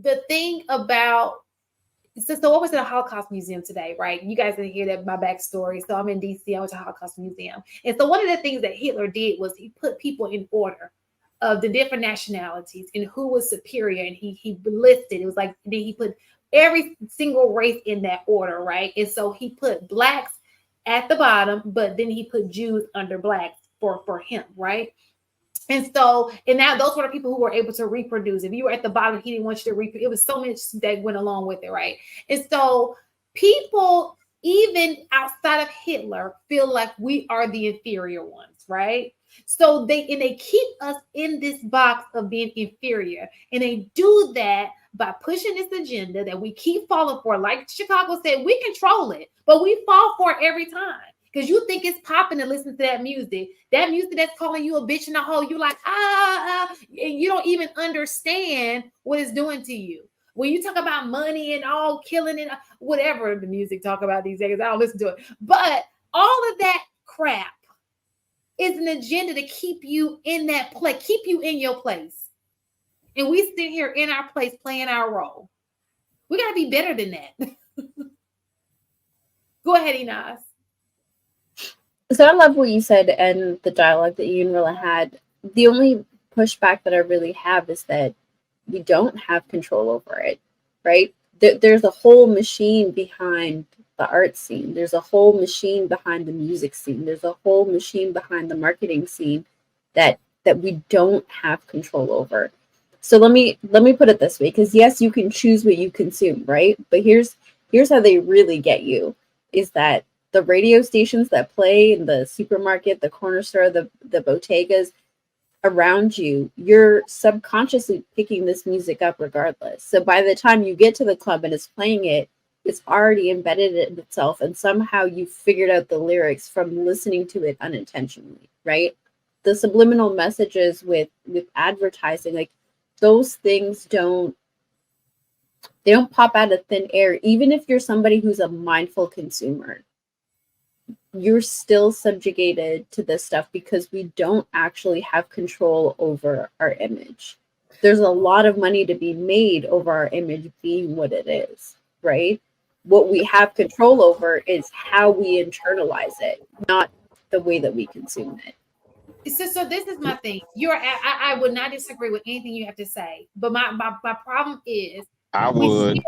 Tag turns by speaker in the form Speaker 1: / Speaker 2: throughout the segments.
Speaker 1: the thing about so I was at a Holocaust museum today, right? You guys didn't hear that my backstory. So I'm in DC. I went to a Holocaust museum, and so one of the things that Hitler did was he put people in order of the different nationalities and who was superior, and he listed. It was like then he put every single race in that order, right? And so he put blacks at the bottom, but then he put Jews under blacks for him, right? And so, and now those were the people who were able to reproduce. If you were at the bottom, he didn't want you to reproduce. It was so much that went along with it, right? And so, people, even outside of Hitler, feel like we are the inferior ones, right? So they keep us in this box of being inferior, and they do that by pushing this agenda that we keep falling for. Like Chicago said, we control it, but we fall for it every time. Because you think it's popping to listen to that music that's calling you a bitch in a hole. You like, and you don't even understand what it's doing to you. When you talk about money and all killing and whatever the music talk about these days, I don't listen to it. But all of that crap is an agenda to keep you in that place, keep you in your place. And we sit here in our place playing our role. We got to be better than that. Go ahead, Enos.
Speaker 2: So I love what you said and the dialogue that you and Rilla had. The only pushback that I really have is that we don't have control over it, right? There's a whole machine behind the art scene. There's a whole machine behind the music scene. There's a whole machine behind the marketing scene that we don't have control over. So let me put it this way, because yes, you can choose what you consume, right? But here's how they really get you, is that the radio stations that play in the supermarket, the corner store, the bodegas around you, you're subconsciously picking this music up regardless. So by the time you get to the club and it's playing it, it's already embedded in itself, and somehow you figured out the lyrics from listening to it unintentionally, right? The subliminal messages with advertising, like those things don't pop out of thin air. Even if you're somebody who's a mindful consumer, you're still subjugated to this stuff because we don't actually have control over our image. There's a lot of money to be made over our image being what it is, right? What we have control over is how we internalize it, not the way that we consume it.
Speaker 1: So this is my thing. I would not disagree with anything you have to say, but my problem is
Speaker 3: I
Speaker 1: we
Speaker 3: would.
Speaker 1: still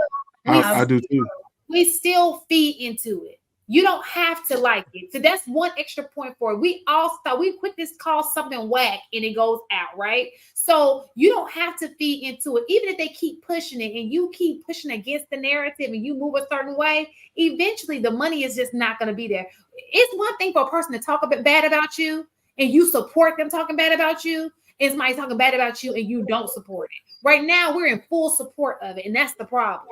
Speaker 1: we
Speaker 4: I
Speaker 5: I do too.
Speaker 1: we still feed into it. You don't have to like it. So that's one extra point for it. We all start, we quick this call something whack and it goes out, right? So you don't have to feed into it. Even if they keep pushing it and you keep pushing against the narrative and you move a certain way, eventually the money is just not going to be there. It's one thing for a person to talk a bit bad about you and you support them talking bad about you. And somebody's talking bad about you and you don't support it. Right now, we're in full support of it. And that's the problem.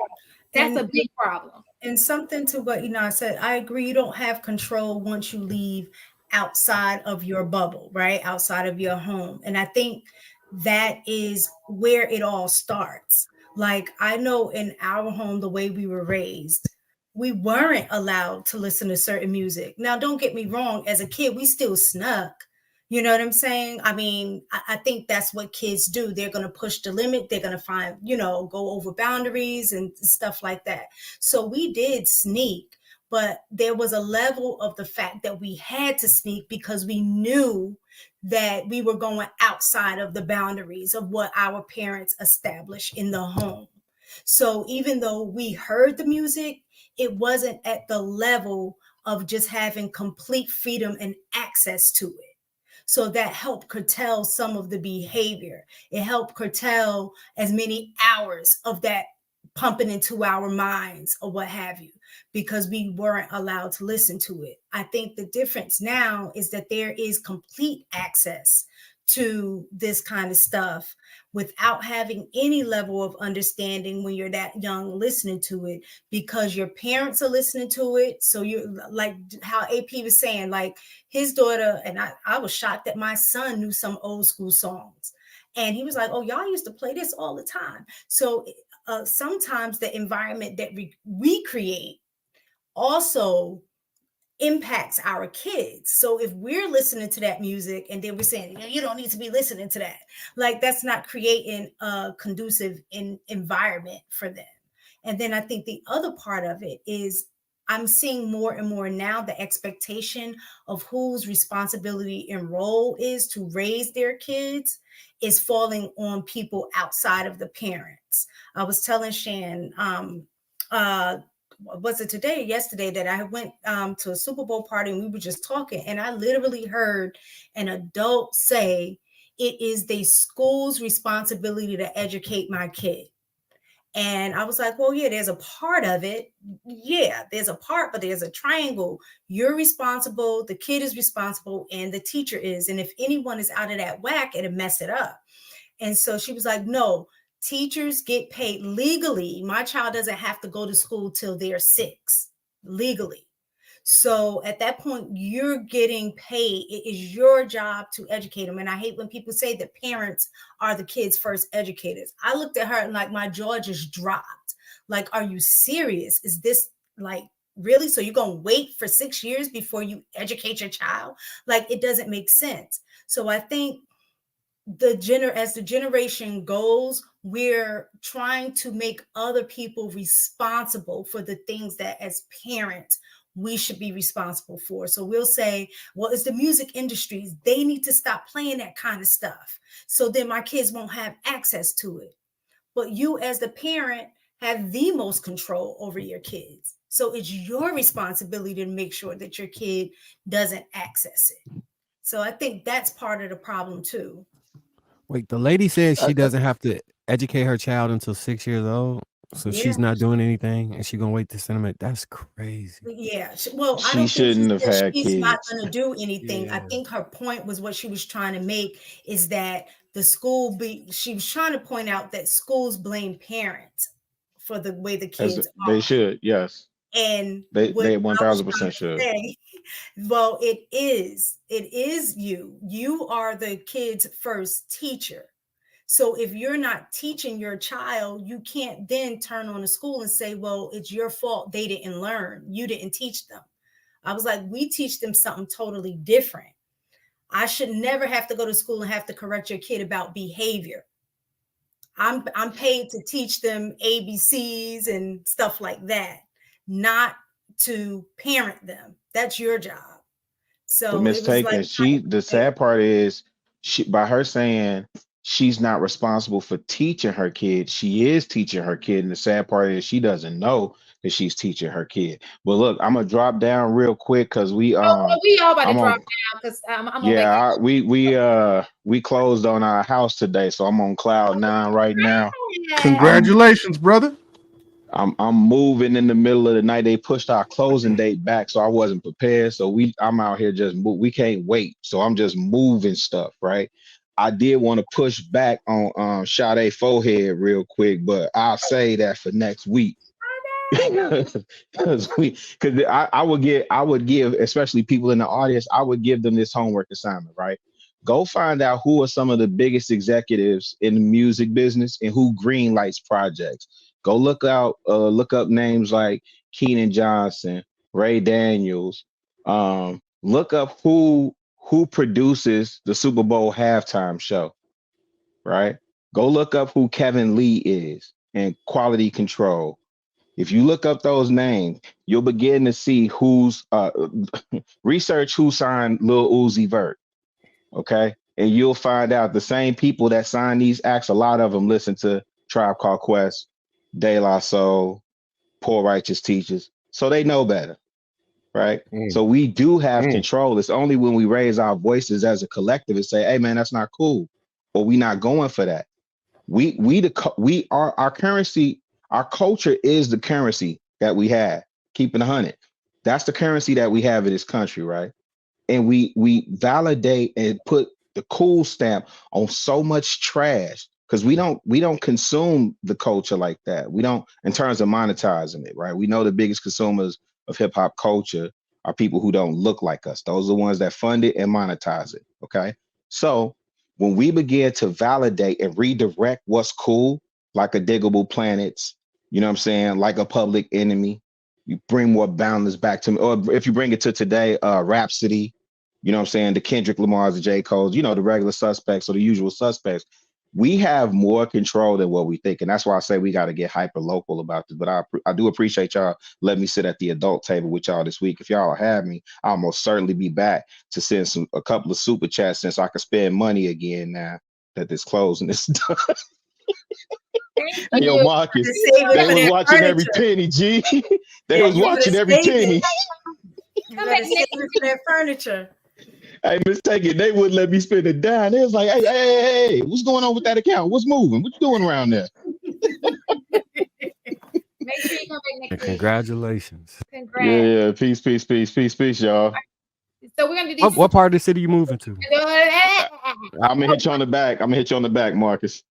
Speaker 1: That's a big problem.
Speaker 4: And something to what said, I agree. You don't have control once you leave outside of your bubble, right? Outside of your home. And I think that is where it all starts. Like, I know in our home, the way we were raised, we weren't allowed to listen to certain music. Now, don't get me wrong. As a kid, we still snuck. You know what I'm saying? I mean, I think that's what kids do. They're going to push the limit. They're going to find, go over boundaries and stuff like that. So we did sneak, but there was a level of the fact that we had to sneak because we knew that we were going outside of the boundaries of what our parents established in the home. So even though we heard the music, it wasn't at the level of just having complete freedom and access to it. So that helped curtail some of the behavior. It helped curtail as many hours of that pumping into our minds or what have you, because we weren't allowed to listen to it. I think the difference now is that there is complete access to this kind of stuff without having any level of understanding when you're that young listening to it, because your parents are listening to it. So you're like how AP was saying, like his daughter, and I was shocked that my son knew some old school songs. And he was like, oh, y'all used to play this all the time. So sometimes the environment that we create also impacts our kids. So if we're listening to that music and then we're saying, you don't need to be listening to that, like that's not creating a conducive environment for them. And then I think the other part of it is I'm seeing more and more now the expectation of whose responsibility and role is to raise their kids is falling on people outside of the parents. I was telling Shan, was it today or yesterday that I went to a Super Bowl party and we were just talking, and I literally heard an adult say, it is the school's responsibility to educate my kid. And I was like, well, yeah, there's a part of it. Yeah, there's a part, but there's a triangle. You're responsible, the kid is responsible, and the teacher is. And if anyone is out of that whack, it'll mess it up. And so she was like, no, teachers get paid legally. My child doesn't have to go to school till they're 6 legally. So at that point, you're getting paid. It is your job to educate them. And I hate when people say that parents are the kids' first educators. I looked at her and like my jaw just dropped. Like, are you serious? Is this like really? So you're going to wait for 6 years before you educate your child? Like, it doesn't make sense. So I think as the generation goes, we're trying to make other people responsible for the things that as parents we should be responsible for. So we'll say, well, it's the music industries, they need to stop playing that kind of stuff so then my kids won't have access to it. But you as the parent have the most control over your kids, so it's your responsibility to make sure that your kid doesn't access it. So I think that's part of the problem too.
Speaker 3: Wait, the lady said she
Speaker 2: Okay.
Speaker 3: doesn't have to educate her child until 6 years old, so
Speaker 4: Yeah.
Speaker 3: she's not doing anything, and she gonna wait to send them. That's crazy.
Speaker 4: Yeah. Well, I
Speaker 5: She
Speaker 4: don't think she
Speaker 5: shouldn't have
Speaker 4: said
Speaker 5: had
Speaker 4: she's not
Speaker 5: kids.
Speaker 4: going to do anything. I
Speaker 3: Yeah.
Speaker 4: think her point was what she was trying to make is that she was trying to point out that schools blame parents for the way the
Speaker 5: As
Speaker 4: kids
Speaker 5: they
Speaker 4: are.
Speaker 5: should, yes.
Speaker 4: And
Speaker 5: They
Speaker 4: what
Speaker 5: they
Speaker 4: I was trying
Speaker 5: 1000%
Speaker 4: to
Speaker 5: should.
Speaker 4: say, well, it is you. You are the kid's first teacher. So if you're not teaching your child, you can't then turn on the school and say, well, it's your fault. They didn't learn. You didn't teach them. I was like, we teach them something totally different. I should never have to go to school and have to correct your kid about behavior. I'm paid to teach them ABCs and stuff like that, not to parent them. That's your job.
Speaker 5: But
Speaker 4: So it was like,
Speaker 5: mistaken, the sad part is by her saying she's not responsible for teaching her kid, she is teaching her kid. And the sad part is she doesn't know that she's teaching her kid. But look, I'm gonna drop down real quick because we
Speaker 1: We all about to
Speaker 5: I'm
Speaker 1: drop
Speaker 5: on
Speaker 1: down because I'm on
Speaker 5: yeah,
Speaker 1: vacation.
Speaker 5: we closed on our house today, so I'm on cloud nine right now. I'm
Speaker 6: Congratulations, brother.
Speaker 5: I'm moving in the middle of the night. They pushed our closing date back, so I wasn't prepared. So I'm out here just we can't wait. So I'm just moving stuff, right? I did want to push back on Sade forehead real quick, but I'll say that for next week. Because I would give, especially people in the audience, I would give them this homework assignment, right? Go find out who are some of the biggest executives in the music business and who green lights projects. Go look up names like Keenan Johnson, Ray Daniels. Look up who produces the Super Bowl halftime show, right? Go look up who Kevin Lee is and Quality Control. If you look up those names, you'll begin to see who's research who signed Lil Uzi Vert, okay? And you'll find out the same people that sign these acts, a lot of them listen to Tribe Called Quest, De La Soul, Poor Righteous Teachers, so they know better, right? So we do have control. It's only when we raise our voices as a collective and say, hey man, that's not cool, or we not going for that. We are our currency. Our culture is the currency that we have. Keeping 100, that's the currency that we have in this country, right? And we validate and put the cool stamp on so much trash because we don't consume the culture like that. We don't, in terms of monetizing it, right? We know the biggest consumers of hip hop culture are people who don't look like us. Those are the ones that fund it and monetize it. Okay, so when we begin to validate and redirect what's cool, like a Diggable Planets, you know what I'm saying, like a Public Enemy, you bring more balance back to me. Or if you bring it to today, Rhapsody, you know what I'm saying? The Kendrick Lamar's, the J. Cole's, you know, the regular suspects or the usual suspects. We have more control than what we think. And that's why I say we got to get hyper local about this. But I do appreciate y'all letting me sit at the adult table with y'all this week. If y'all have me, I'll most certainly be back to send a couple of super chats since I can spend money again now that this closing is done. Hey, yo, Marcus, they was watching every penny, G. They was watching every penny.
Speaker 4: You better save it for that furniture.
Speaker 5: Hey, Miss Take It, they wouldn't let me spend it down. They was like, hey, what's going on with that account? What's moving? What you doing around there?
Speaker 1: Make sure you come back next week.
Speaker 3: Congratulations.
Speaker 1: Congrats.
Speaker 5: Yeah. Peace, y'all.
Speaker 1: So we're gonna do these.
Speaker 3: What part of the city you moving to?
Speaker 5: I'm gonna hit you on the back. Marcus.